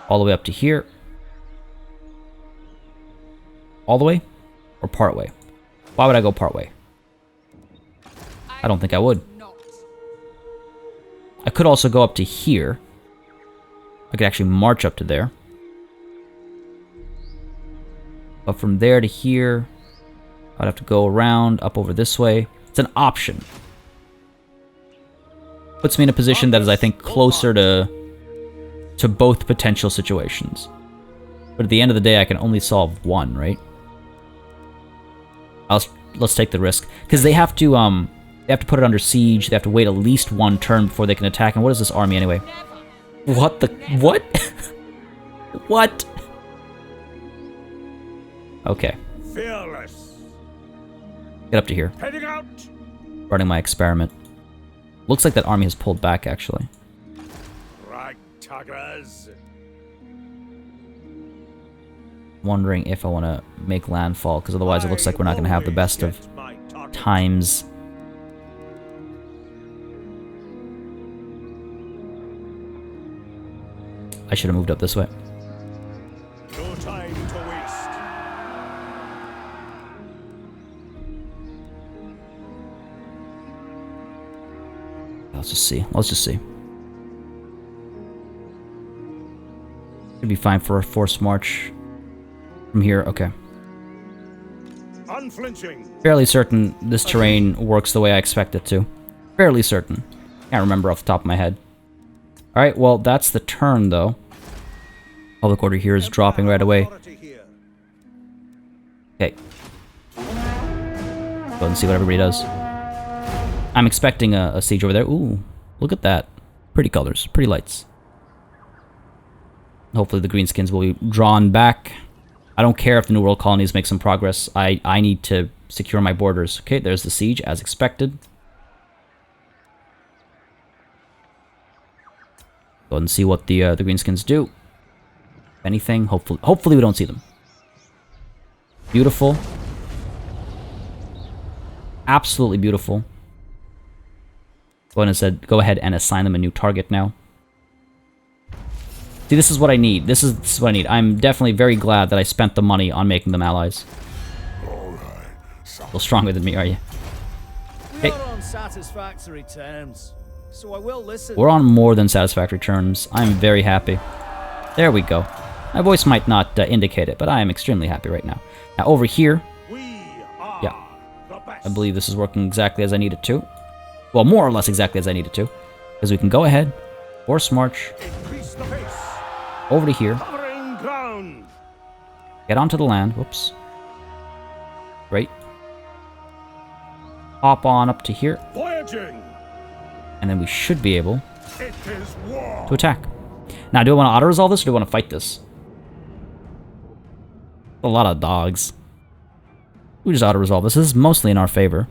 all the way up to here. All the way? Or part way? Why would I go part way? I don't think I would. I could also go up to here. I could actually march up to there. But from there to here, I'd have to go around, up over this way. It's an option. Puts me in a position that is, I think, closer to both potential situations. But at the end of the day, I can only solve one, right? Let's take the risk. Because they have to put it under siege. They have to wait at least one turn before they can attack. And what is this army anyway? What the... What? What? Okay. Fearless. Get up to here. Heading out. Running my experiment. Looks like that army has pulled back, actually. Right, tuggers. Wondering if I want to make landfall, because otherwise it looks like we're not going to have the best of times. I should have moved up this way. No time to waste. Let's just see. Let's just see. Should be fine for a forced march from here. Okay. Unflinching. Fairly certain this terrain works the way I expect it to. Fairly certain. Can't remember off the top of my head. Alright, well, that's the turn, though. Public order here is dropping right away. Okay. Go ahead and see what everybody does. I'm expecting a siege over there. Ooh, look at that. Pretty colors, pretty lights. Hopefully the greenskins will be drawn back. I don't care if the New World colonies make some progress. I need to secure my borders. Okay, there's the siege, as expected. Go ahead and see what the greenskins do. If anything, hopefully we don't see them. Beautiful. Absolutely beautiful. Go ahead and assign them a new target now. See, this is what I need. This is what I need. I'm definitely very glad that I spent the money on making them allies. A little stronger than me, are you? We are on satisfactory terms, so I will listen. We're on more than satisfactory terms. I'm very happy. There we go. My voice might not indicate it, but I am extremely happy right now. Now, over here, yeah, I believe this is working exactly as I need it to. Well, more or less exactly as I need it to. Because we can go ahead, force march, over to here, get onto the land, whoops. Great. Hop on up to here. And then we should be able to attack. Now, do I want to auto-resolve this, or do I want to fight this? A lot of dogs. We just auto-resolve this. This is mostly in our favor.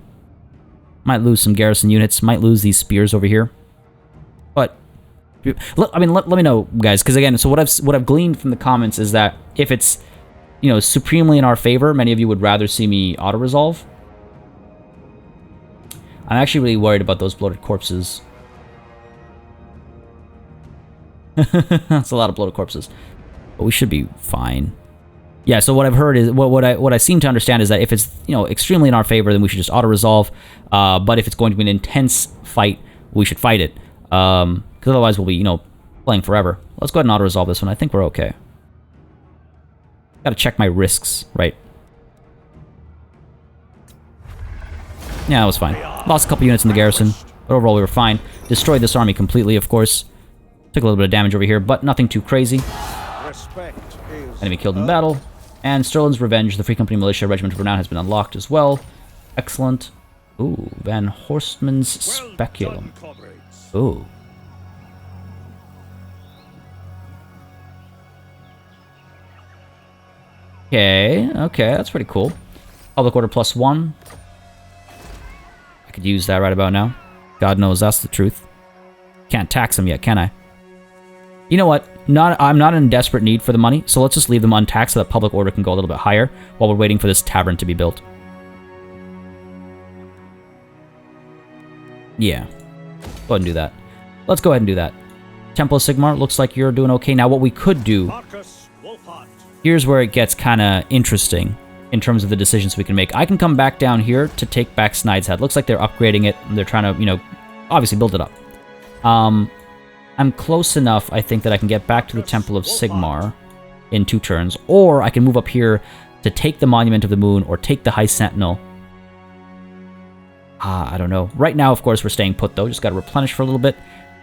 Might lose some garrison units. Might lose these spears over here. But, I mean, let me know, guys. Because again, so what I've gleaned from the comments is that if it's, you know, supremely in our favor, many of you would rather see me auto-resolve. I'm actually really worried about those bloated corpses. That's a lot of bloated corpses. But we should be fine. Yeah, so what I've heard is, what I seem to understand is that if it's, you know, extremely in our favor, then we should just auto-resolve. But if it's going to be an intense fight, we should fight it. Because otherwise we'll be, you know, playing forever. Let's go ahead and auto-resolve this one. I think we're okay. Gotta check my risks, right? Yeah, that was fine. Lost a couple units in the garrison, but overall we were fine. Destroyed this army completely, of course. Took a little bit of damage over here, but nothing too crazy. Enemy killed in battle. And Sterling's Revenge, the Free Company Militia Regiment of Renown, has been unlocked as well. Excellent. Ooh, Van Horstman's Speculum. Ooh. Okay, that's pretty cool. Public Order +1. I could use that right about now. God knows that's the truth. Can't tax them yet, can I? You know what? I'm not in desperate need for the money, so let's just leave them untaxed so that public order can go a little bit higher while we're waiting for this tavern to be built. Yeah. Go ahead and do that. Let's go ahead and do that. Temple of Sigmar, looks like you're doing okay. Now, what we could do... Markus Wulfhart. Here's where it gets kind of interesting in terms of the decisions we can make. I can come back down here to take back Snide's Head. Looks like they're upgrading it. They're trying to, you know, obviously build it up. I'm close enough, I think, that I can get back to the Temple of Sigmar in 2 turns. Or I can move up here to take the Monument of the Moon or take the High Sentinel. I don't know. Right now, of course, we're staying put, though. Just got to replenish for a little bit.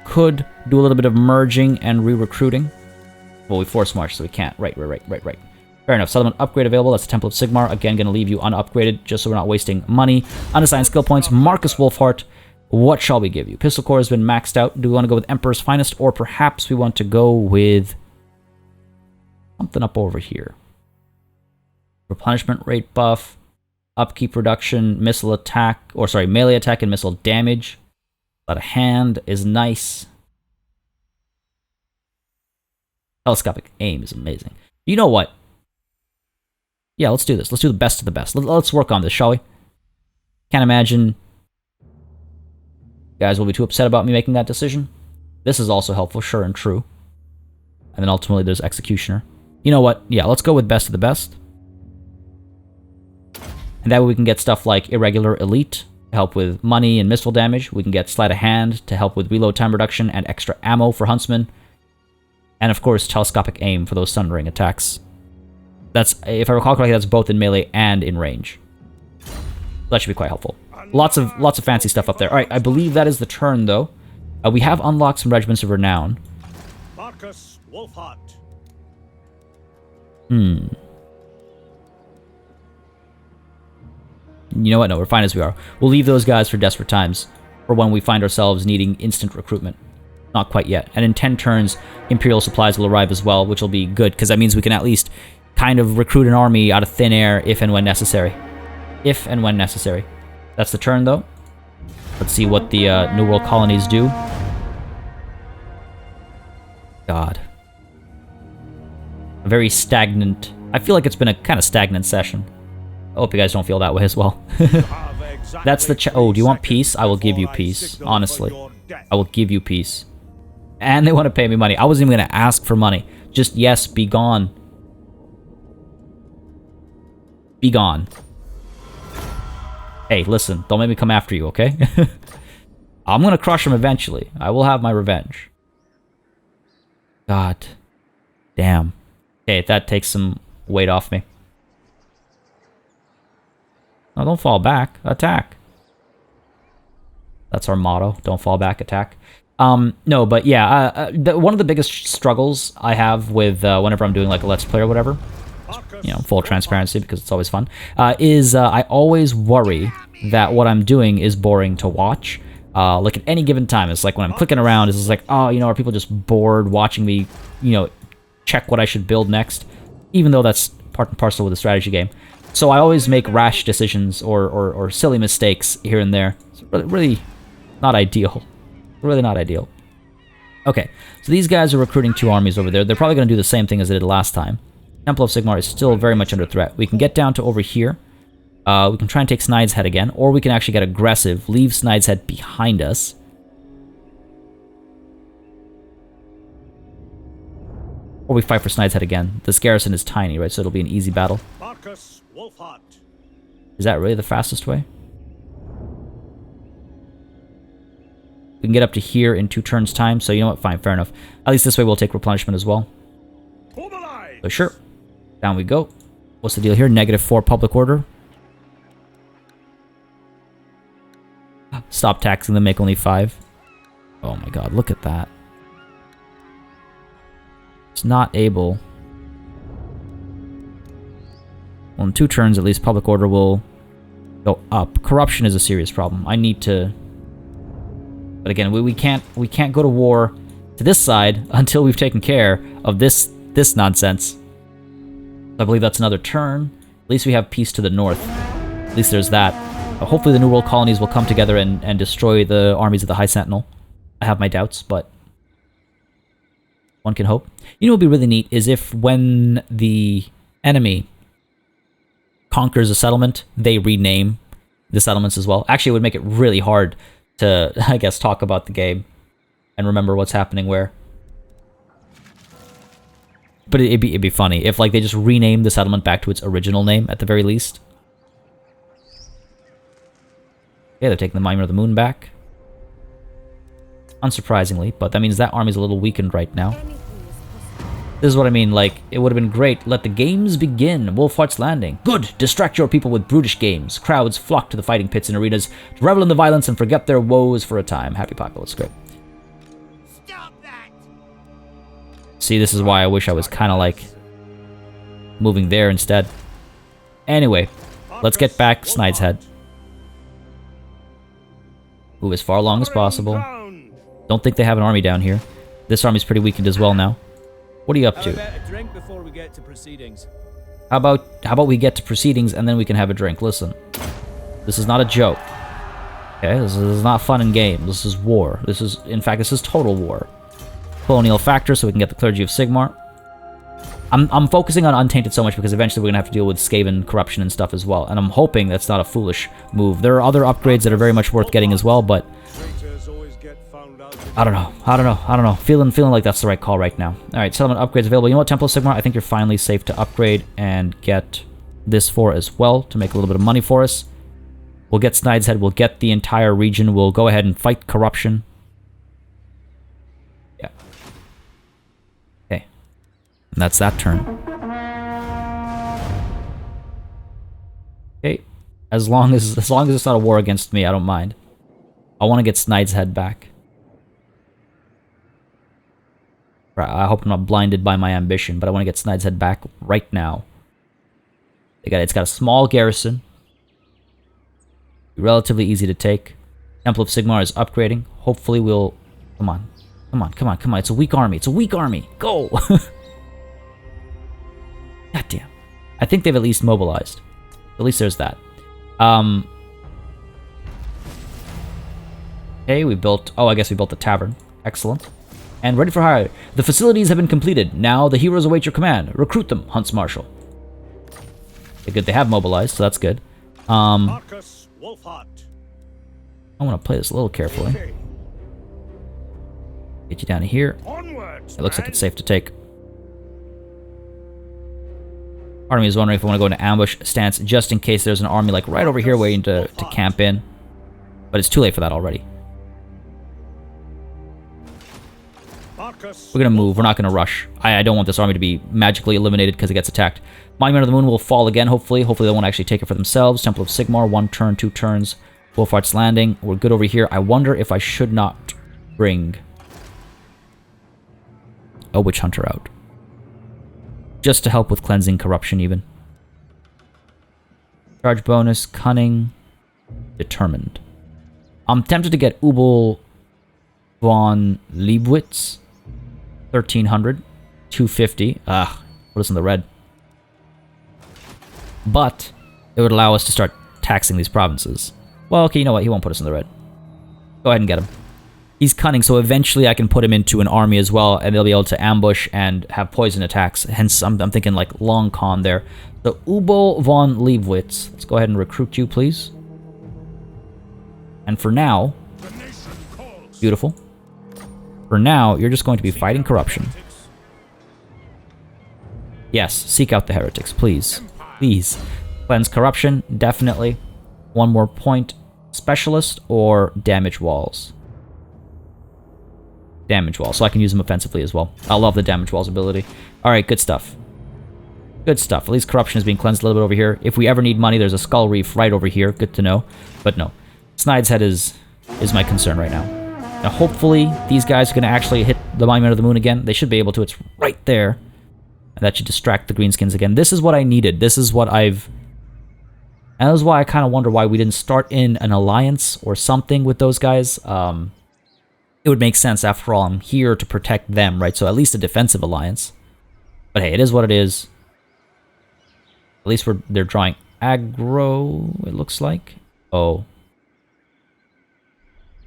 Could do a little bit of merging and re-recruiting. Well, we force march, so we can't. Right. Fair enough. Settlement upgrade available. That's the Temple of Sigmar. Again, going to leave you unupgraded, just so we're not wasting money. Unassigned skill points. Markus Wulfhart. What shall we give you? Pistol Corps has been maxed out. Do we want to go with Emperor's Finest, or perhaps we want to go with something up over here? Replenishment rate buff, upkeep reduction, missile attack, or sorry, melee attack and missile damage. But a hand is nice. Telescopic aim is amazing. You know what? Yeah, let's do this. Let's do the best of the best. Let's work on this, shall we? Can't imagine you guys will be too upset about me making that decision. This is also helpful, sure and true. And then ultimately there's Executioner. You know what? Yeah, let's go with best of the best. And that way we can get stuff like Irregular Elite to help with money and missile damage. We can get Sleight of Hand to help with reload time reduction and extra ammo for Huntsmen. And of course, Telescopic Aim for those Sundering attacks. That's, if I recall correctly, that's both in melee and in range. That should be quite helpful. Lots of fancy stuff up there. All right, I believe that is the turn, though. We have unlocked some Regiments of Renown. Markus Wulfhart. you know what? No, we're fine as we are. We'll leave those guys for desperate times, for when we find ourselves needing instant recruitment. Not quite yet. And in 10 turns, Imperial supplies will arrive as well, which will be good, because that means we can at least kind of recruit an army out of thin air if and when necessary. If and when necessary. That's the turn, though. Let's see what the New World colonies do. God. A very stagnant... I feel like it's been a kind of stagnant session. I hope you guys don't feel that way as well. That's the... Oh, do you want peace? I will give you peace. Honestly. I will give you peace. And they want to pay me money. I wasn't even going to ask for money. Just, yes, be gone. Be gone. Hey, listen. Don't make me come after you, okay? I'm going to crush him eventually. I will have my revenge. God. Damn. Okay, that takes some weight off me. No, don't fall back. Attack. That's our motto. Don't fall back, attack. No, but yeah, one of the biggest struggles I have with whenever I'm doing like a Let's Play or whatever, you know, full transparency because it's always fun, is I always worry that what I'm doing is boring to watch. Like at any given time, it's like when I'm clicking around, it's like, oh, you know, are people just bored watching me, you know, check what I should build next? Even though that's part and parcel with a strategy game. So I always make rash decisions or silly mistakes here and there. It's really not ideal. Really not ideal. Okay, so these guys are recruiting 2 armies over there. They're probably going to do the same thing as they did last time. Temple of Sigmar is still very much under threat. We can get down to over here. We can try and take Snide's Head again, or we can actually get aggressive, leave Snide's Head behind us. Or we fight for Snide's Head again. This garrison is tiny, right? So it'll be an easy battle. Markus Wulfhart. Is that really the fastest way? We can get up to here in 2 turns' time, so you know what? Fine, fair enough. At least this way we'll take replenishment as well. So sure. Down we go. What's the deal here? -4 public order. Stop taxing them, make only 5. Oh my god, look at that. It's not able... Well, in 2 turns at least, public order will go up. Corruption is a serious problem. I need to... But again, we can't go to war to this side until we've taken care of this nonsense. I believe that's another turn. At least we have peace to the north. At least there's that. Hopefully the New World colonies will come together and destroy the armies of the High Sentinel. I have my doubts, but one can hope. You know what would be really neat is if when the enemy conquers a settlement, they rename the settlements as well. Actually, it would make it really hard to, I guess, talk about the game and remember what's happening where. But it'd be funny if, like, they just renamed the settlement back to its original name at the very least. Yeah, they're taking the Monument of the Moon back. Unsurprisingly, but that means that army's a little weakened right now. This is what I mean, like, it would have been great. Let the games begin. Wulfhart's Landing. Good! Distract your people with brutish games. Crowds flock to the fighting pits and arenas to revel in the violence and forget their woes for a time. Happy populace. Great. Stop that! See, this is why I wish I was kind of, like, moving there instead. Anyway, let's get back Snide's Head. Move as far along as possible. Don't think they have an army down here. This army's pretty weakened as well now. What are you up to? Drink before we get to proceedings. How about we get to proceedings and then we can have a drink? Listen, this is not a joke. Okay, this is not fun and games. This is war. This is, in fact, this is total war. Colonial factor, so we can get the clergy of Sigmar. I'm focusing on Untainted so much because eventually we're gonna have to deal with Skaven corruption and stuff as well, and I'm hoping that's not a foolish move. There are other upgrades that are very much worth getting as well, but I don't know. Feeling like that's the right call right now. All right, settlement upgrades available. You know what, Temple of Sigmar? I think you're finally safe to upgrade and get this for as well to make a little bit of money for us. We'll get Snide's Head. We'll get the entire region. We'll go ahead and fight corruption. Yeah. Okay. And that's that turn. Okay. As long as it's not a war against me, I don't mind. I want to get Snide's Head back. I hope I'm not blinded by my ambition, but I want to get Snide's Head back right now. It's got a small garrison. Relatively easy to take. Temple of Sigmar is upgrading. Hopefully we'll... Come on. Come on, come on, come on. It's a weak army. It's a weak army. Go! God damn. I think they've at least mobilized. At least there's that. Okay, we built... Oh, I guess we built the tavern. Excellent. And ready for hire. The facilities have been completed. Now the heroes await your command. Recruit them, Hunts Marshal. Okay, good. They have mobilized, so that's good. Markus Wulfhart. I want to play this a little carefully. Get you down to here. Onwards, It looks like it's safe to take. Part of me is wondering if I want to go into ambush stance just in case there's an army like right over here waiting to camp in. But it's too late for that already. We're going to move. We're not going to rush. I don't want this army to be magically eliminated because it gets attacked. Monument of the Moon will fall again, hopefully. Hopefully they won't actually take it for themselves. Temple of Sigmar, 1 turn, 2 turns. Wulfhart's Landing. We're good over here. I wonder if I should not bring a Witch Hunter out. Just to help with cleansing corruption, even. Charge bonus, cunning, determined. I'm tempted to get Ubel von Liebwitz. 1300. 250. Put us in the red. But it would allow us to start taxing these provinces. Well, okay, you know what? He won't put us in the red. Go ahead and get him. He's cunning, so eventually I can put him into an army as well, and they'll be able to ambush and have poison attacks. Hence, I'm thinking like long con there. So, Ubel von Liebwitz. Let's go ahead and recruit you, please. And for now... Beautiful. For now, you're just going to be fighting corruption. Yes, seek out the heretics, please. Please. Cleanse corruption, definitely. 1 more point. Specialist or damage walls? Damage walls, so I can use them offensively as well. I love the damage walls ability. Alright, good stuff. Good stuff. At least corruption is being cleansed a little bit over here. If we ever need money, there's a skull reef right over here. Good to know. But no. Snide's Head is my concern right now. Now, hopefully, these guys are going to actually hit the Monument of the Moon again. They should be able to. It's right there. And that should distract the Greenskins again. This is what I needed. This is what I've... And that is why I kind of wonder why we didn't start in an alliance or something with those guys. It would make sense. After all, I'm here to protect them, right? So at least a defensive alliance. But hey, it is what it is. At least they're drawing aggro, it looks like. Oh.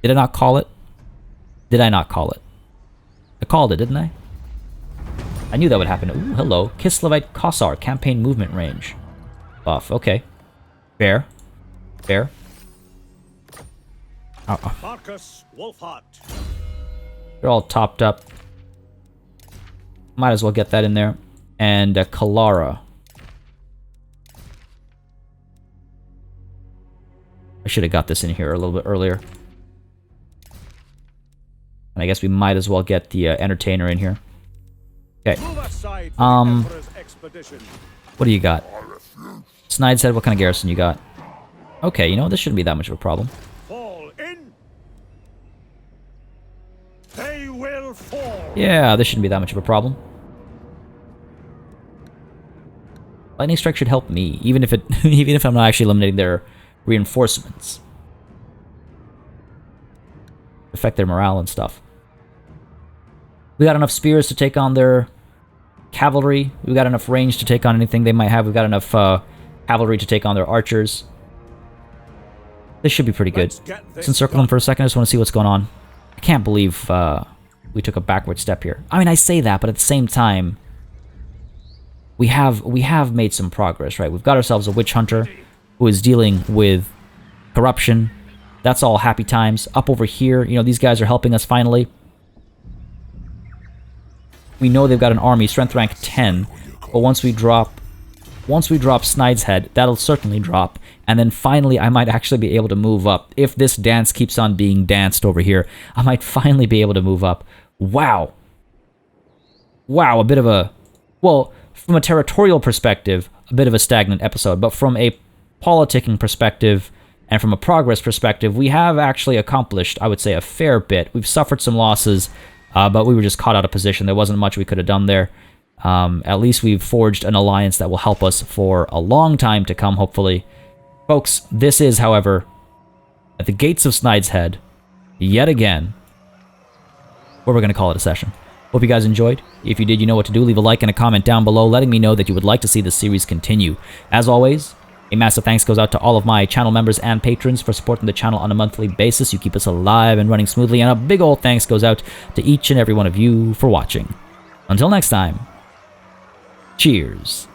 Did I not call it? Did I not call it? I called it, didn't I? I knew that would happen. Ooh, hello. Kislevite Kossar, campaign movement range. Buff, okay. Fair. Fair. Markus Wulfhart. They're all topped up. Might as well get that in there. And Kalara. I should have got this in here a little bit earlier. And I guess we might as well get the entertainer in here. Okay. What do you got? Snide's Head, what kind of garrison you got? Okay, you know, this shouldn't be that much of a problem. Fall in. They will fall. Yeah, this shouldn't be that much of a problem. Lightning Strike should help me, even if I'm not actually eliminating their reinforcements. Affect their morale and stuff. We got enough spears to take on their cavalry. We got enough range to take on anything they might have. We've got enough cavalry to take on their archers. This should be pretty good. Let's encircle them for a second. I just want to see what's going on. I can't believe we took a backward step here. I mean, I say that, but at the same time, we have made some progress, right? We've got ourselves a witch hunter who is dealing with corruption. That's all happy times. Up over here, you know, these guys are helping us finally. We know they've got an army, strength rank 10, but once we drop Snide's Head, that'll certainly drop. And then finally, I might actually be able to move up. If this dance keeps on being danced over here, I might finally be able to move up. Wow. Wow, a bit of a... Well, from a territorial perspective, a bit of a stagnant episode. But from a politicking perspective, and from a progress perspective, we have actually accomplished, I would say, a fair bit. We've suffered some losses, but we were just caught out of position. There wasn't much we could have done there. At least we've forged an alliance that will help us for a long time to come, hopefully. Folks, this is, however, at the gates of Snide's Head, yet again. Or we're going to call it a session. Hope you guys enjoyed. If you did, you know what to do. Leave a like and a comment down below letting me know that you would like to see the series continue. As always, a massive thanks goes out to all of my channel members and patrons for supporting the channel on a monthly basis. You keep us alive and running smoothly, and a big old thanks goes out to each and every one of you for watching. Until next time, cheers.